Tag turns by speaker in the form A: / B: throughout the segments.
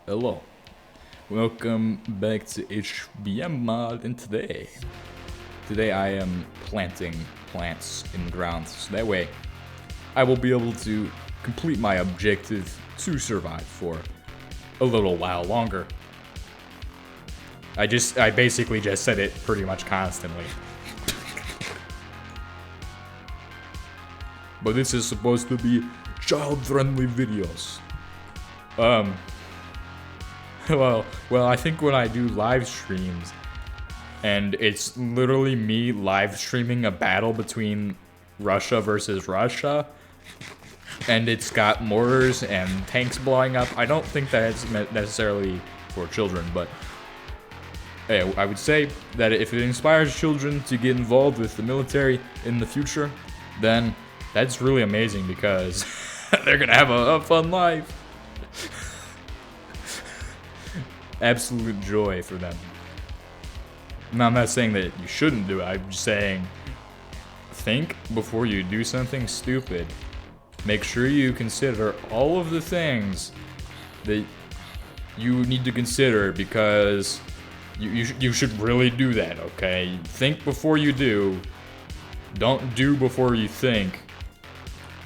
A: Hello, welcome back to HBM mod, and today I am planting plants in the ground, so that way I will be able to complete my objective to survive for a little while longer. I basically just said it pretty much constantly. But this is supposed to be child-friendly videos. Well, I think when I do live streams, and it's literally me live streaming a battle between Russia versus Russia, and it's got mortars and tanks blowing up, I don't think that it's necessarily for children, but hey, I would say that if it inspires children to get involved with the military in the future, then that's really amazing because they're gonna have a fun life. Absolute joy for them. Now, I'm not saying that you shouldn't do it. I'm just saying, think before you do something stupid. Make sure you consider all of the things that you need to consider because you should really do that, okay? Think before you do. Don't do before you think.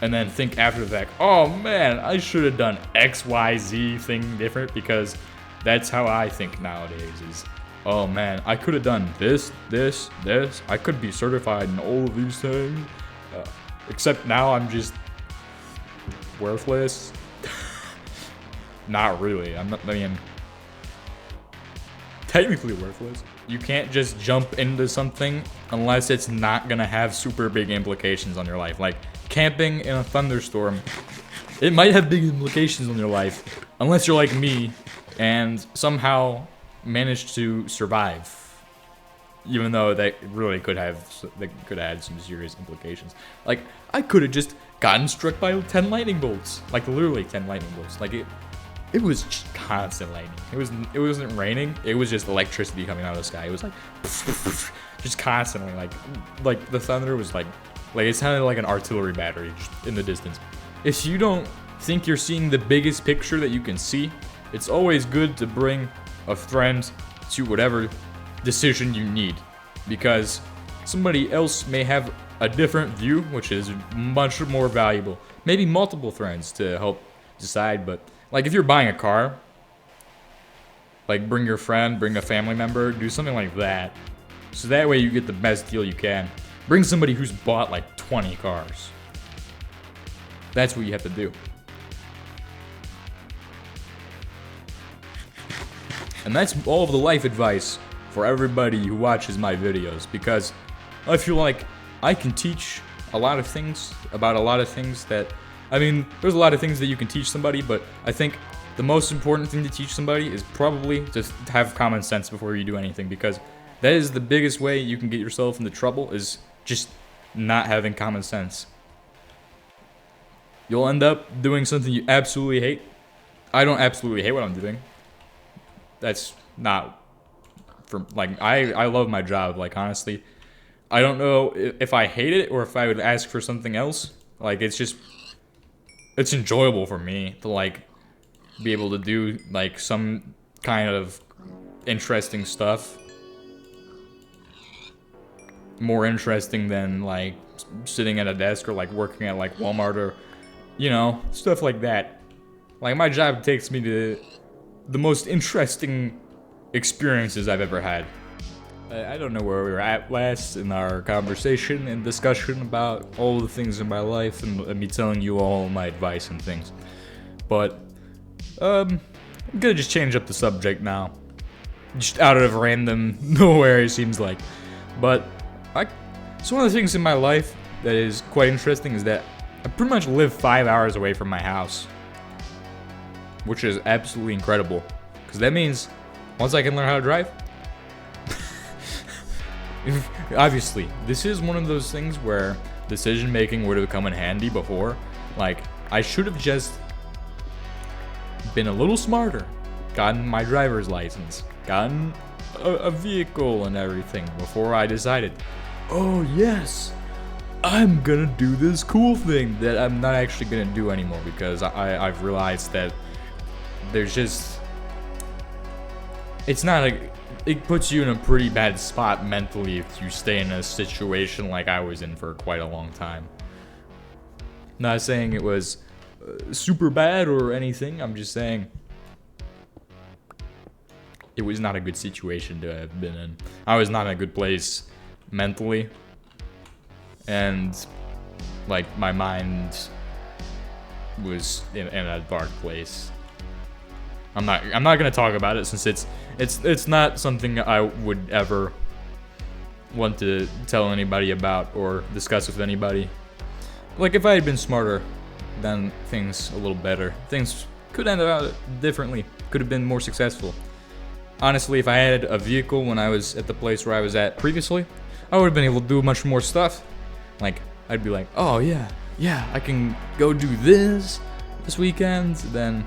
A: And then think after the fact, oh man, I should have done XYZ thing different because that's how I think nowadays is, oh man, I could have done this. I could be certified in all of these things. Except now I'm just worthless. Not really. I mean, technically worthless. You can't just jump into something unless it's not gonna have super big implications on your life. Like camping in a thunderstorm, it might have big implications on your life unless you're like me and somehow managed to survive, even though that really could have had some serious implications. Like I could have just gotten struck by 10 lightning bolts, like literally 10 lightning bolts. Like it was just constant lightning. It wasn't raining. It was just electricity coming out of the sky. It was like just constantly like the thunder was like it sounded like an artillery battery just in the distance. If you don't think you're seeing the biggest picture that you can see, it's always good to bring a friend to whatever decision you need, because somebody else may have a different view, which is much more valuable. Maybe multiple friends to help decide, but like if you're buying a car, like bring your friend, bring a family member, do something like that. So that way you get the best deal you can. Bring somebody who's bought like 20 cars. That's what you have to do. And that's all of the life advice for everybody who watches my videos, because I feel like I can teach a lot of things about a lot of things that, I mean, there's a lot of things that you can teach somebody, but I think the most important thing to teach somebody is probably just have common sense before you do anything, because that is the biggest way you can get yourself into trouble, is just not having common sense. You'll end up doing something you absolutely hate. I don't absolutely hate what I'm doing. That's not for, like, I love my job, like, honestly. I don't know if I hate it or if I would ask for something else. Like, it's enjoyable for me to, like, be able to do, like, some kind of interesting stuff. More interesting than, like, sitting at a desk or, like, working at, like, Walmart or, you know, stuff like that. Like, my job takes me to the most interesting experiences I've ever had. I don't know where we were at last in our conversation and discussion about all the things in my life and me telling you all my advice and things. But, I'm gonna just change up the subject now. Just out of random nowhere, it seems like. But, so one of the things in my life that is quite interesting is that I pretty much live 5 hours away from my house, which is absolutely incredible, because that means once I can learn how to drive, obviously, this is one of those things where decision making would have come in handy before. Like, I should have just been a little smarter, gotten my driver's license, gotten a vehicle and everything before I decided, oh yes, I'm gonna do this cool thing that I'm not actually gonna do anymore, because I've realized that there's just it's not a, it puts you in a pretty bad spot mentally if you stay in a situation like I was in for quite a long time. Not saying it was super bad or anything, I'm just saying it was not a good situation to have been in. I was not in a good place mentally, and like my mind was in a dark place. I'm not gonna talk about it since it's not something I would ever want to tell anybody about or discuss with anybody. Like if I had been smarter, then things a little better. Things could end out differently. Could have been more successful. Honestly, if I had a vehicle when I was at the place where I was at previously, I would have been able to do much more stuff. Like I'd be like, oh yeah, I can go do this weekend. Then,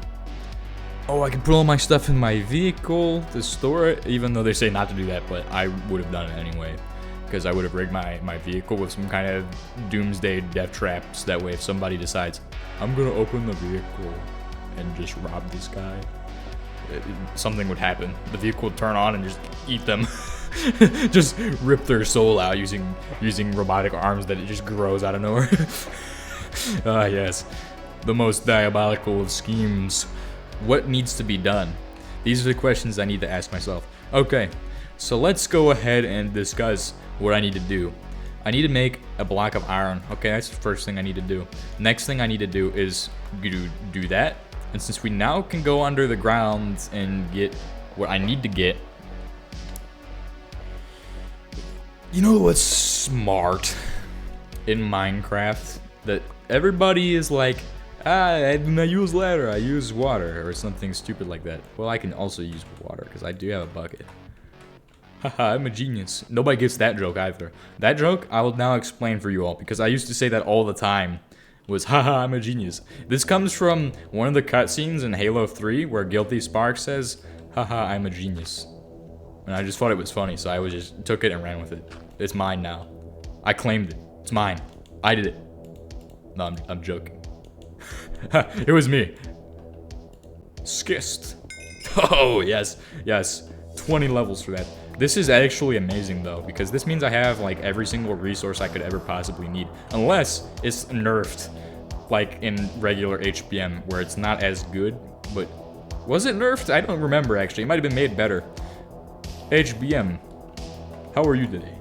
A: oh, I can put all my stuff in my vehicle to store it. Even though they say not to do that, but I would have done it anyway. Because I would have rigged my vehicle with some kind of doomsday death traps. That way, if somebody decides, I'm gonna open the vehicle and just rob this guy, something would happen. The vehicle would turn on and just eat them. Just rip their soul out using robotic arms that it just grows out of nowhere. Ah, yes. The most diabolical of schemes. What needs to be done? These are the questions I need to ask myself. Okay, so let's go ahead and discuss what I need to do. I need to make a block of iron. Okay, that's the first thing I need to do. Next thing I need to do is do that. And since we now can go under the ground and get what I need to get, you know what's smart in Minecraft? That everybody is like, I do not use ladder, I use water, or something stupid like that. Well, I can also use water, because I do have a bucket. Haha, I'm a genius. Nobody gets that joke either. That joke, I will now explain for you all, because I used to say that all the time, was haha, I'm a genius. This comes from one of the cutscenes in Halo 3, where Guilty Spark says, haha, I'm a genius. And I just thought it was funny, so I just took it and ran with it. It's mine now. I claimed it. It's mine. I did it. No, I'm joking. It was me. Skist. Oh, yes. 20 levels for that. This is actually amazing, though, because this means I have, like, every single resource I could ever possibly need. Unless it's nerfed, like, in regular HBM, where it's not as good. But was it nerfed? I don't remember, actually. It might have been made better. HBM, how are you today?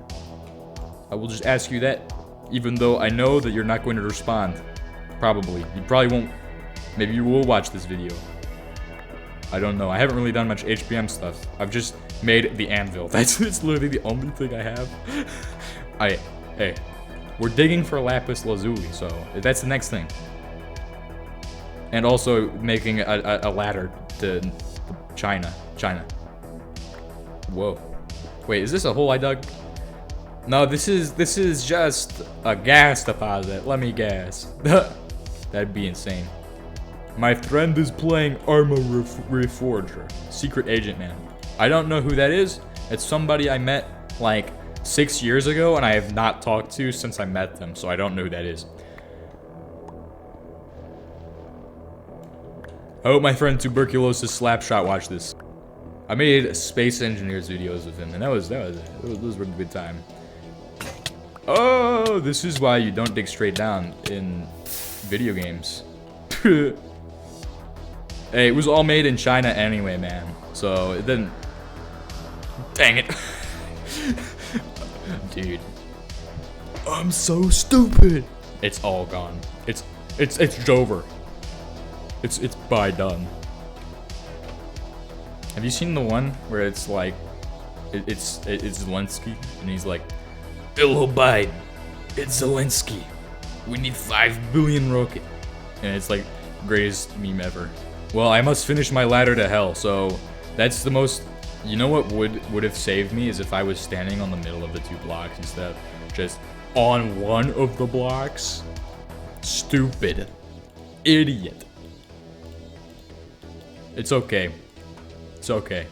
A: I will just ask you that, even though I know that you're not going to respond. Probably. You probably won't. Maybe you will watch this video. I don't know. I haven't really done much HBM stuff. I've just made the anvil. It's literally the only thing I have. Hey, we're digging for lapis lazuli, so that's the next thing. And also making a ladder to China. Whoa. Wait, is this a hole I dug? No, this is just a gas deposit. Let me guess. That'd be insane. My friend is playing Armor Reforger. Secret agent man. I don't know who that is. It's somebody I met like 6 years ago and I have not talked to since I met them, so I don't know who that is. I hope my friend Tuberculosis Slapshot watched this. I made Space Engineers videos with him, and those were a good time. Oh, this is why you don't dig straight down in video games. Hey, it was all made in China anyway, man. So it didn't. Dang it, dude. I'm so stupid. It's all gone. It's over. It's by done. Have you seen the one where it's like, it's Zelensky and he's like, hello Biden, it's Zelensky. We need 5 billion rocket. And it's like greatest meme ever. Well, I must finish my ladder to hell, so that's the most. You know what would have saved me is if I was standing on the middle of the 2 blocks instead of just on one of the blocks. Stupid. Idiot. It's okay. It's okay.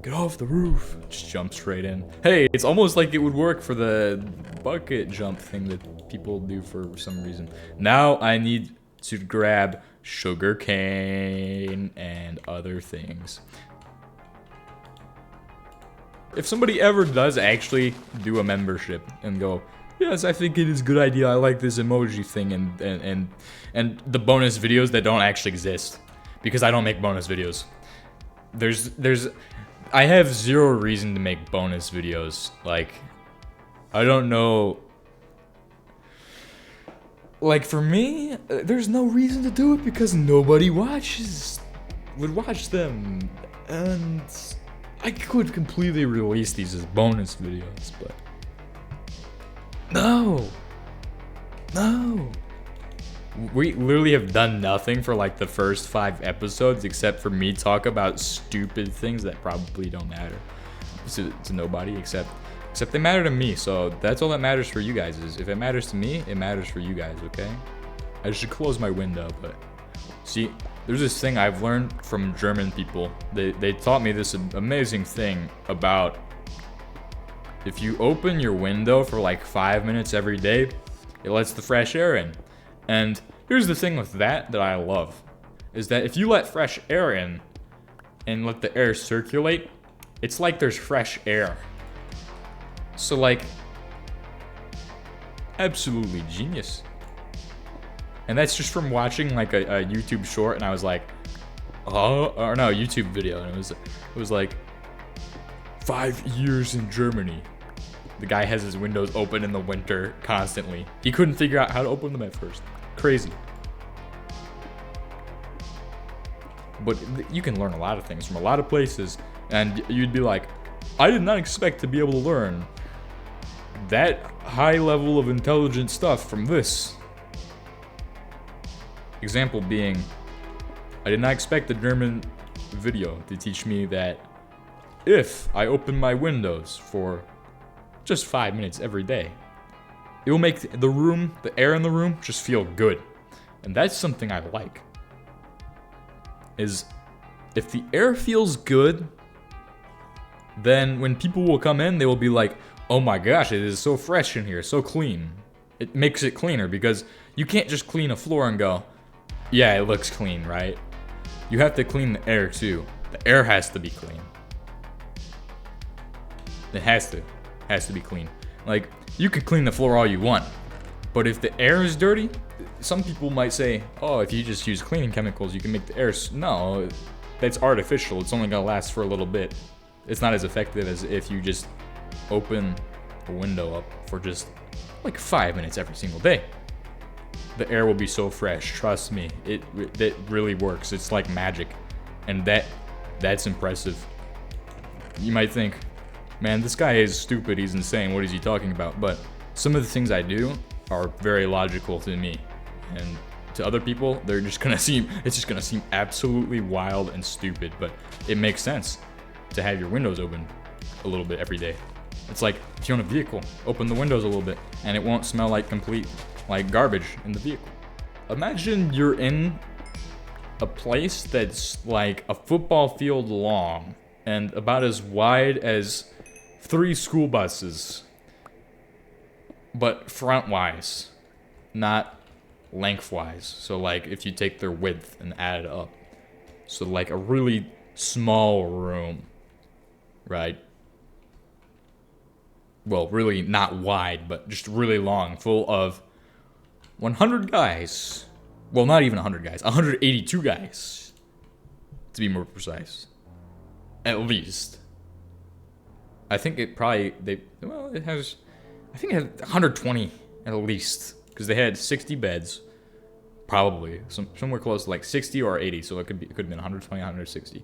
A: get off the roof. Just jump straight in. Hey, it's almost like it would work for the bucket jump thing that people do for some reason. Now I need to grab sugar cane and other things. If somebody ever does actually do a membership and go, yes, I think it is a good idea, I like this emoji thing, and the bonus videos that don't actually exist, because I don't make bonus videos. I have zero reason to make bonus videos. Like, I don't know. Like, for me, there's no reason to do it because nobody would watch them, and I could completely release these as bonus videos, but no. We literally have done nothing for like the first 5 episodes except for me talk about stupid things that probably don't matter to nobody except they matter to me. So that's all that matters for you guys. Is if it matters to me, it matters for you guys, okay? I should close my window, but see, there's this thing I've learned from German people. They taught me this amazing thing about if you open your window for like 5 minutes every day, it lets the fresh air in. And here's the thing with that I love, is that if you let fresh air in and let the air circulate, it's like there's fresh air. So like, absolutely genius. And that's just from watching like a YouTube short, and I was like, oh, or no, YouTube video, and it was like 5 years in Germany. The guy has his windows open in the winter constantly. He couldn't figure out how to open them at first. Crazy. But you can learn a lot of things from a lot of places, and you'd be like, I did not expect to be able to learn that high level of intelligent stuff from this. Example being, I did not expect the German video to teach me that if I open my windows for just 5 minutes every day, it will make the air in the room just feel good. And that's something I like. Is if the air feels good, then when people will come in, they will be like, oh my gosh, it is so fresh in here, so clean. It makes it cleaner, because you can't just clean a floor and go, yeah, it looks clean, right? You have to clean the air too. The air has to be clean. It has to be clean. Like, you could clean the floor all you want, but if the air is dirty, some people might say, oh, if you just use cleaning chemicals, you can make the air... No, that's artificial. It's only gonna last for a little bit. It's not as effective as if you just open a window up for just like 5 minutes every single day. The air will be so fresh, trust me. It really works. It's like magic, and that's impressive. You might think, man, this guy is stupid, he's insane, what is he talking about? But some of the things I do are very logical to me, and to other people, it's just gonna seem absolutely wild and stupid, but it makes sense to have your windows open a little bit every day. It's like, if you own a vehicle, open the windows a little bit, and it won't smell like complete garbage in the vehicle. Imagine you're in a place that's like a football field long and about as wide as 3 school buses, but front-wise, not lengthwise. So like if you take their width and add it up, so like a really small room, right? Well, really not wide, but just really long, full of 100 guys. Well, not even 100 guys, 182 guys, to be more precise. At least. I think it probably, it has 120 at least, because they had 60 beds, probably, somewhere close to like 60 or 80, so it could have been 120, 160.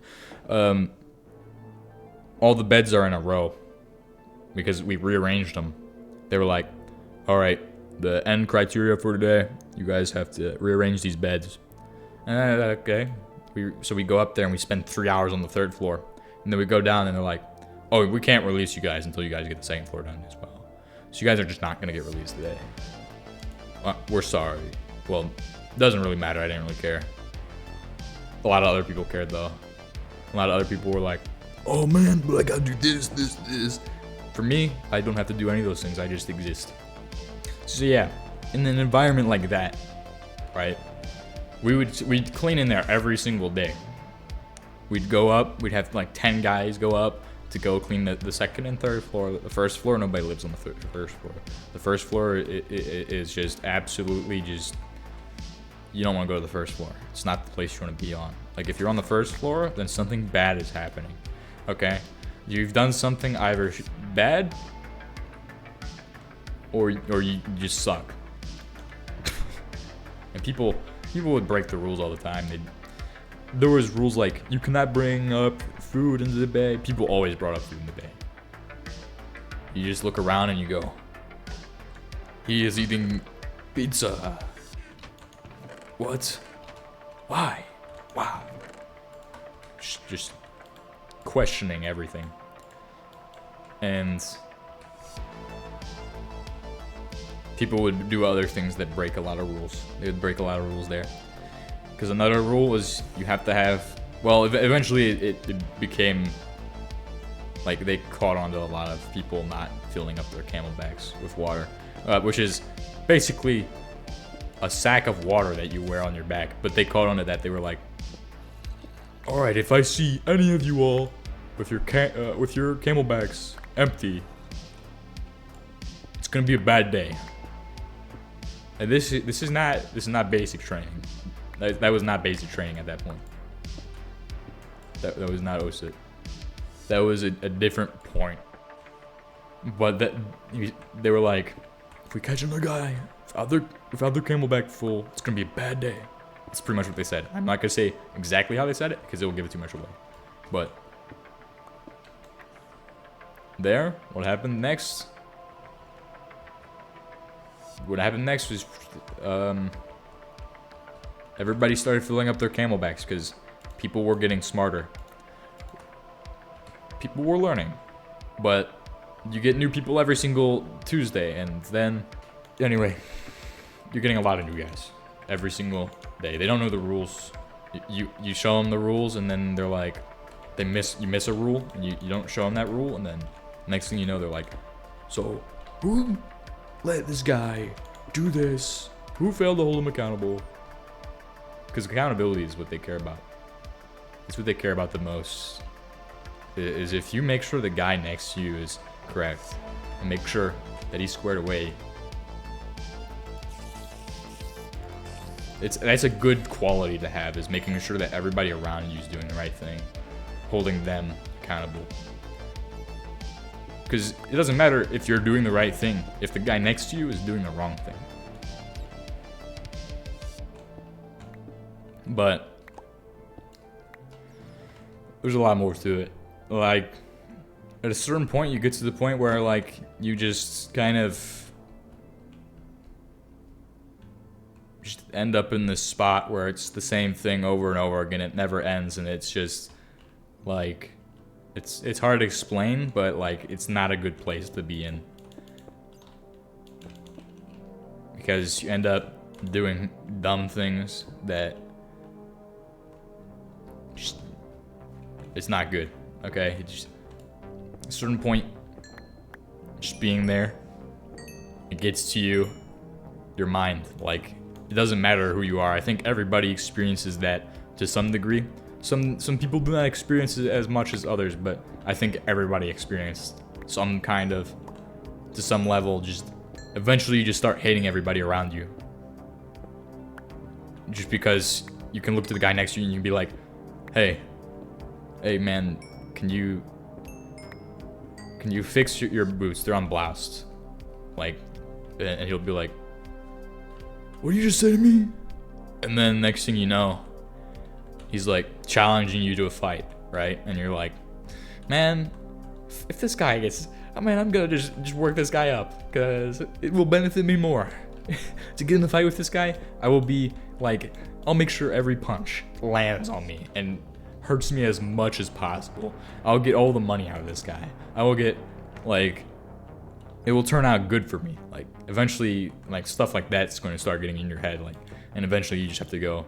A: All the beds are in a row, because we rearranged them. They were like, all right, the end criteria for today, you guys have to rearrange these beds. Okay. So we go up there and we spend 3 hours on the 3rd floor. And then we go down and they're like, oh, we can't release you guys until you guys get the 2nd floor done as well. So you guys are just not going to get released today. We're sorry. Well, it doesn't really matter. I didn't really care. A lot of other people cared though. A lot of other people were like, oh man, but I gotta do this. For me, I don't have to do any of those things. I just exist. So yeah, in an environment like that, right? We'd clean in there every single day. We'd go up. We'd have like 10 guys go up to go clean the second and third floor. The first floor, nobody lives on the first floor. The first floor is just absolutely just. You don't want to go to the first floor. It's not the place you want to be on. Like if you're on the first floor, then something bad is happening. Okay, you've done something either bad or you just suck. And people would break the rules all the time. There was rules like you cannot bring up food into the bay. People always brought up food in the bay. You just look around and you go, he is eating pizza. What? Why? Wow. Just questioning everything. And people would do other things that break a lot of rules. They would break a lot of rules there. Because another rule was you have to have... Well, eventually it became... Like, they caught on to a lot of people not filling up their camelbacks with water. Which is basically a sack of water that you wear on your back. But they caught on to that. They were like, alright, if I see any of you all with your camelbacks empty, it's gonna be a bad day. And this is not basic training. That was not basic training at that point. That was not OSIT. That was a different point. But they were like, if we catch another guy without their camelback full, it's gonna be a bad day. That's pretty much what they said. I'm not gonna say exactly how they said it because it will give it too much away. But there, what happened next? What happened next was everybody started filling up their camelbacks because people were getting smarter. People were learning, but you get new people every single Tuesday, and then anyway, you're getting a lot of new guys every single day. They don't know the rules. You show them the rules, and then they're like, you miss a rule, and you don't show them that rule, and then next thing you know, they're like, so who let this guy do this? Who failed to hold him accountable? Because accountability is what they care about. It's what they care about the most. Is if you make sure the guy next to you is correct, and make sure that he's squared away. That's a good quality to have, is making sure that everybody around you is doing the right thing, holding them accountable. Because it doesn't matter if you're doing the right thing if the guy next to you is doing the wrong thing. But there's a lot more to it. Like, at a certain point, you get to the point where, like, you just kind of just end up in this spot where it's the same thing over and over again. It never ends, and it's just, like, it's hard to explain, but, like, it's not a good place to be in. Because you end up doing dumb things that just, it's not good. Okay, it just, at a certain point, just being there, it gets to you, your mind. Like, it doesn't matter who you are. I think everybody experiences that to some degree. Some people do not experience it as much as others, but I think everybody experienced some kind of, to some level, just eventually you just start hating everybody around you. Just because you can look to the guy next to you and you can be like, hey man, can you fix your boots? They're unbloused. Like, and he'll be like, what did you just say to me? And then next thing you know, he's like challenging you to a fight, right? And you're like, man, if this guy gets, I mean, I'm gonna just work this guy up because it will benefit me more. To get in the fight with this guy, I will be like, I'll make sure every punch lands on me and hurts me as much as possible. I'll get all the money out of this guy. I will get, like, it will turn out good for me. Like, eventually, like, stuff like that's going to start getting in your head, like, and eventually you just have to go,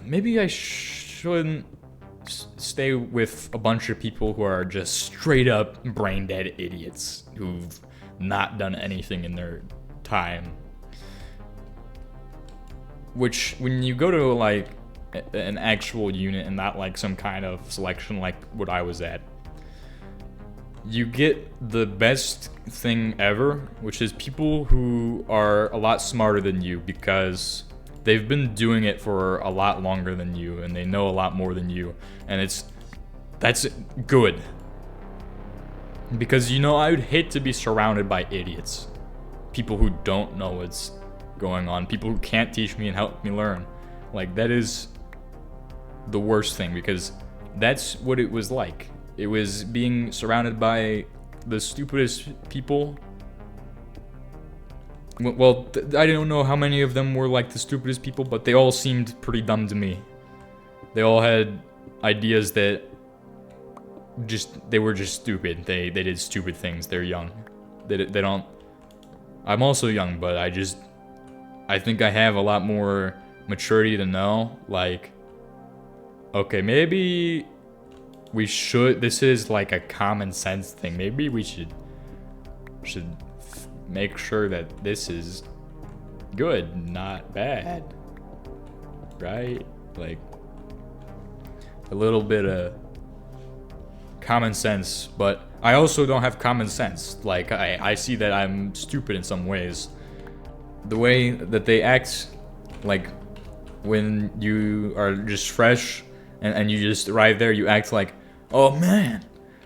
A: maybe I shouldn't stay with a bunch of people who are just straight up brain dead idiots who've not done anything in their time. Which, when you go to like an actual unit and not like some kind of selection like what I was at, you get the best thing ever, which is people who are a lot smarter than you because they've been doing it for a lot longer than you and they know a lot more than you, and that's good. Because, you know, I would hate to be surrounded by idiots, people who don't know what's going on, people who can't teach me and help me learn. Like, that is the worst thing, because that's what it was like. It was being surrounded by the stupidest people. Well, I don't know how many of them were like the stupidest people, but they all seemed pretty dumb to me. They all had ideas that they were just stupid. They did stupid things. They're young. They don't. I'm also young, but I think I have a lot more maturity to know, like, okay, maybe we should, this is like a common sense thing. Maybe we should make sure that this is good, not bad, right? Like, a little bit of common sense, but I also don't have common sense. Like, I see that I'm stupid in some ways. The way that they act, like, when you are just fresh and you just arrive there, you act like, oh man,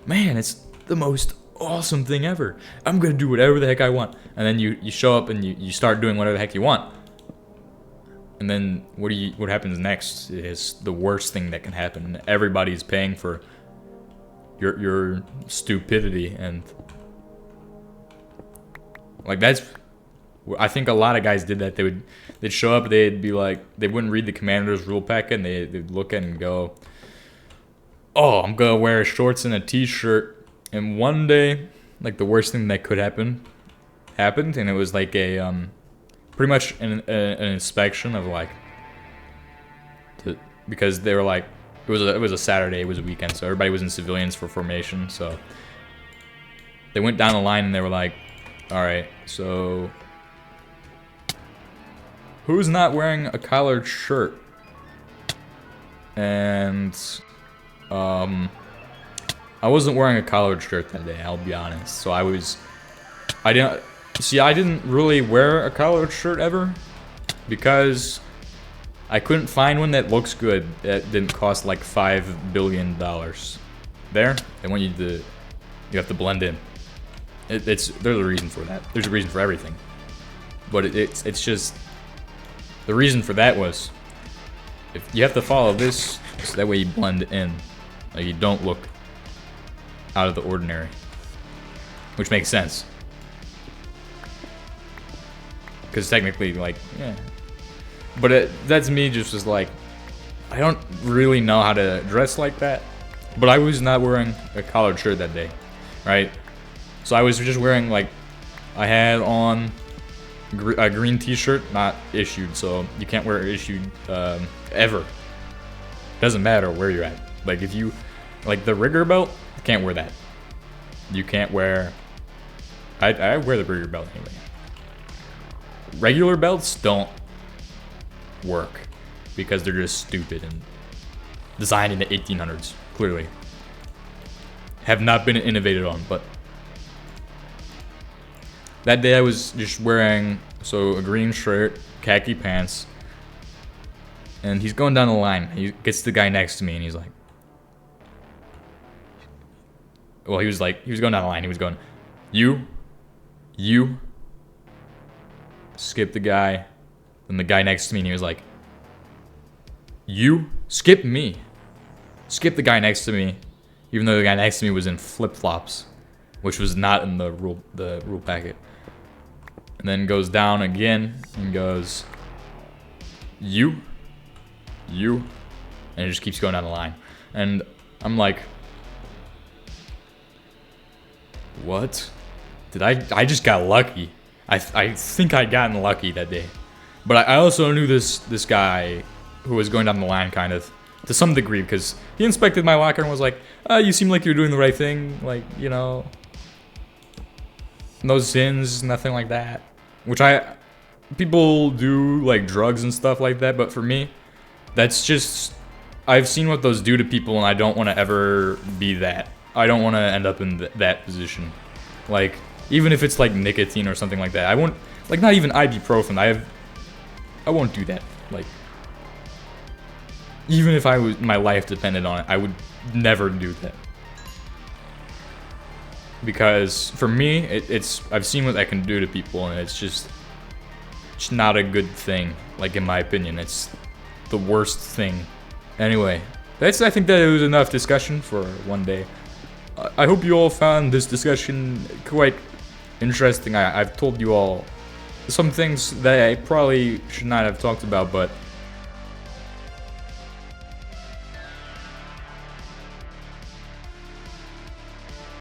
A: it's the most awesome thing ever. I'm gonna do whatever the heck I want. And then you show up and you start doing whatever the heck you want. And then what happens next is the worst thing that can happen. Everybody's paying for your stupidity, and like, that's, I think a lot of guys did that. They'd show up, they'd be like, they wouldn't read the commander's rule packet, and they'd look at it and go, oh, I'm gonna wear shorts and a t-shirt. And one day, like, the worst thing that could happen happened, and it was like a pretty much an inspection of, like, because they were like, it was a Saturday, it was a weekend, so everybody was in civilians for formation. So they went down the line and they were like, all right, so who's not wearing a collared shirt? And I wasn't wearing a collared shirt that day, I'll be honest. So I didn't really wear a collared shirt ever, because I couldn't find one that looks good that didn't cost like $5 billion. There, they want you have to blend in. There's a reason for that. There's a reason for everything. But it's just, the reason for that was, if you have to follow this, so that way you blend in. Like, you don't look out of the ordinary. Which makes sense. Because technically, like, yeah. But that's me just as, like, I don't really know how to dress like that. But I was not wearing a collared shirt that day, right? So I was just wearing, like, I had on a green t-shirt, not issued, so you can't wear issued ever. Doesn't matter where you're at. Like, if you, like, the rigger belt, you can't wear that. You can't wear, I wear the rigger belt anyway. Regular belts don't work because they're just stupid and designed in the 1800s, clearly. Have not been innovated on, but that day I was just wearing, so, a green shirt, khaki pants, and he's going down the line. He gets the guy next to me and he's like, well, he was going down the line. He was going, you, skip the guy. Then the guy next to me, and he was like, you, skip me. Skip the guy next to me, even though the guy next to me was in flip-flops, which was not in the rule packet. And then goes down again and goes, you, and it just keeps going down the line. And I'm like, what? I just got lucky. I think I'd gotten lucky that day. But I also knew this guy who was going down the line, kind of. to some degree, because he inspected my locker and was like, you seem like you're doing the right thing, like, you know, no sins, nothing like that. Which people do like drugs and stuff like that, but for me, that's just, I've seen what those do to people, and I don't want to ever be that. I don't want to end up in that position. Like, even if it's like nicotine or something like that, I won't, like, not even ibuprofen, I won't do that. Like, even if my life depended on it, I would never do that. Because for me, I've seen what that can do to people, and it's not a good thing. Like, in my opinion, it's the worst thing. Anyway, I think that it was enough discussion for one day. I hope you all found this discussion quite interesting. I've told you all some things that I probably should not have talked about, but